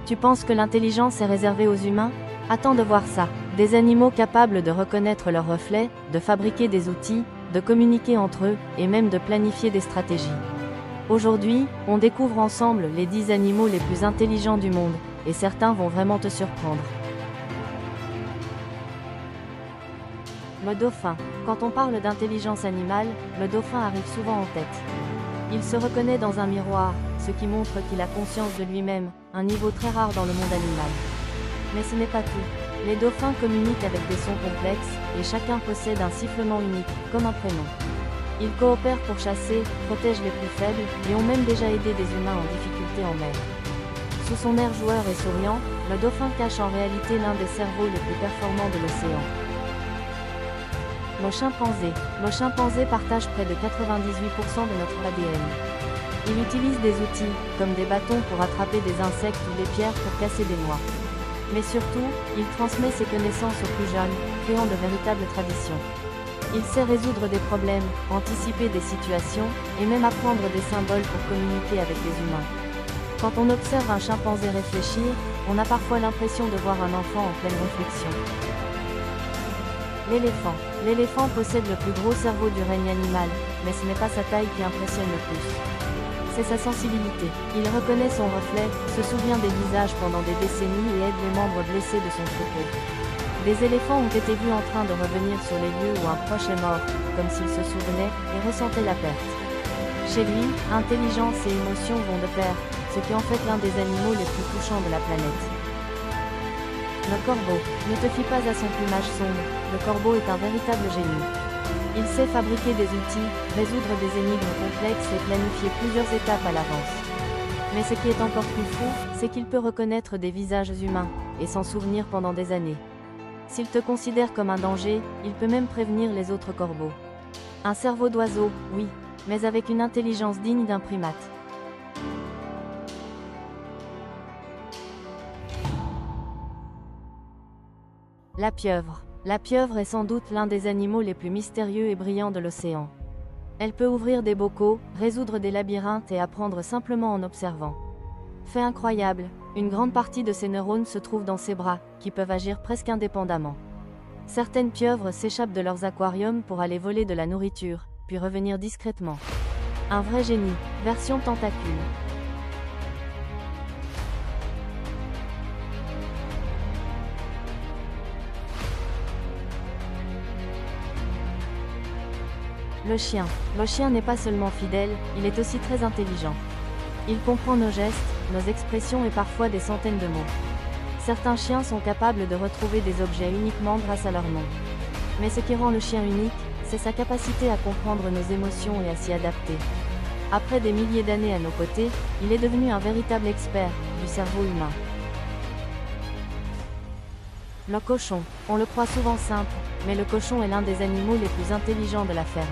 Tu penses que l'intelligence est réservée aux humains? Attends de voir ça. Des animaux capables de reconnaître leurs reflets, de fabriquer des outils, de communiquer entre eux, et même de planifier des stratégies. Aujourd'hui, on découvre ensemble les 10 animaux les plus intelligents du monde, et certains vont vraiment te surprendre. Le dauphin. Quand on parle d'intelligence animale, le dauphin arrive souvent en tête. Il se reconnaît dans un miroir, ce qui montre qu'il a conscience de lui-même, un niveau très rare dans le monde animal. Mais ce n'est pas tout. Les dauphins communiquent avec des sons complexes, et chacun possède un sifflement unique, comme un prénom. Ils coopèrent pour chasser, protègent les plus faibles, et ont même déjà aidé des humains en difficulté en mer. Sous son air joueur et souriant, le dauphin cache en réalité l'un des cerveaux les plus performants de l'océan. Le chimpanzé. Le chimpanzé partage près de 98% de notre ADN. Il utilise des outils, comme des bâtons pour attraper des insectes ou des pierres pour casser des noix. Mais surtout, il transmet ses connaissances aux plus jeunes, créant de véritables traditions. Il sait résoudre des problèmes, anticiper des situations, et même apprendre des symboles pour communiquer avec les humains. Quand on observe un chimpanzé réfléchir, on a parfois l'impression de voir un enfant en pleine réflexion. L'éléphant. L'éléphant possède le plus gros cerveau du règne animal, mais ce n'est pas sa taille qui impressionne le plus. C'est sa sensibilité. Il reconnaît son reflet, se souvient des visages pendant des décennies et aide les membres blessés de son troupeau. Des éléphants ont été vus en train de revenir sur les lieux où un proche est mort, comme s'il se souvenait, et ressentait la perte. Chez lui, intelligence et émotion vont de pair, ce qui en fait l'un des animaux les plus touchants de la planète. Le corbeau. Ne te fie pas à son plumage sombre, le corbeau est un véritable génie. Il sait fabriquer des outils, résoudre des énigmes complexes et planifier plusieurs étapes à l'avance. Mais ce qui est encore plus fou, c'est qu'il peut reconnaître des visages humains, et s'en souvenir pendant des années. S'il te considère comme un danger, il peut même prévenir les autres corbeaux. Un cerveau d'oiseau, oui, mais avec une intelligence digne d'un primate. La pieuvre. La pieuvre est sans doute l'un des animaux les plus mystérieux et brillants de l'océan. Elle peut ouvrir des bocaux, résoudre des labyrinthes et apprendre simplement en observant. Fait incroyable, une grande partie de ses neurones se trouve dans ses bras, qui peuvent agir presque indépendamment. Certaines pieuvres s'échappent de leurs aquariums pour aller voler de la nourriture, puis revenir discrètement. Un vrai génie, version tentacule. Le chien. Le chien n'est pas seulement fidèle, il est aussi très intelligent. Il comprend nos gestes, nos expressions et parfois des centaines de mots. Certains chiens sont capables de retrouver des objets uniquement grâce à leur nom. Mais ce qui rend le chien unique, c'est sa capacité à comprendre nos émotions et à s'y adapter. Après des milliers d'années à nos côtés, il est devenu un véritable expert du cerveau humain. Le cochon. On le croit souvent simple, mais le cochon est l'un des animaux les plus intelligents de la ferme.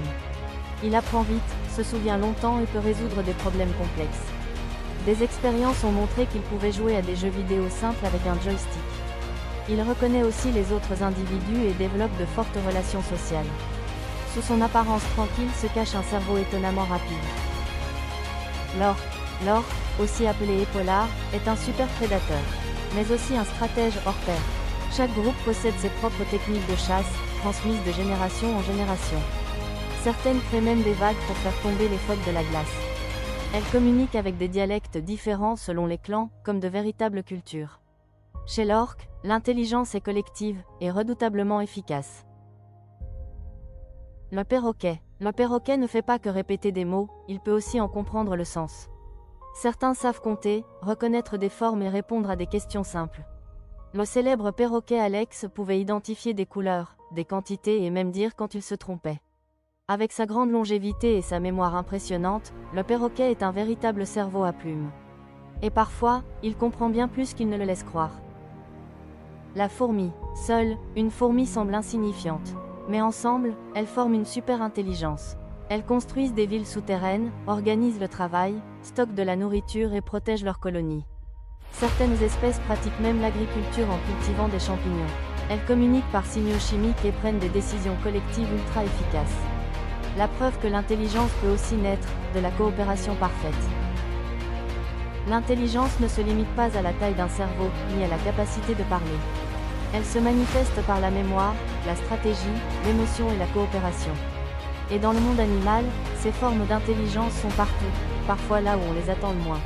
Il apprend vite, se souvient longtemps et peut résoudre des problèmes complexes. Des expériences ont montré qu'il pouvait jouer à des jeux vidéo simples avec un joystick. Il reconnaît aussi les autres individus et développe de fortes relations sociales. Sous son apparence tranquille se cache un cerveau étonnamment rapide. L'orque. L'orque, aussi appelé épaulard, est un super prédateur, mais aussi un stratège hors pair. Chaque groupe possède ses propres techniques de chasse, transmises de génération en génération. Certaines créent même des vagues pour faire tomber les phoques de la glace. Elles communiquent avec des dialectes différents selon les clans, comme de véritables cultures. Chez l'orque, l'intelligence est collective, et redoutablement efficace. Le perroquet. Le perroquet ne fait pas que répéter des mots, il peut aussi en comprendre le sens. Certains savent compter, reconnaître des formes et répondre à des questions simples. Le célèbre perroquet Alex pouvait identifier des couleurs, des quantités et même dire quand il se trompait. Avec sa grande longévité et sa mémoire impressionnante, le perroquet est un véritable cerveau à plumes. Et parfois, il comprend bien plus qu'il ne le laisse croire. La fourmi. Seule, une fourmi semble insignifiante. Mais ensemble, elles forment une super intelligence. Elles construisent des villes souterraines, organisent le travail, stockent de la nourriture et protègent leurs colonies. Certaines espèces pratiquent même l'agriculture en cultivant des champignons. Elles communiquent par signaux chimiques et prennent des décisions collectives ultra efficaces. La preuve que l'intelligence peut aussi naître de la coopération parfaite. L'intelligence ne se limite pas à la taille d'un cerveau, ni à la capacité de parler. Elle se manifeste par la mémoire, la stratégie, l'émotion et la coopération. Et dans le monde animal, ces formes d'intelligence sont partout, parfois là où on les attend le moins.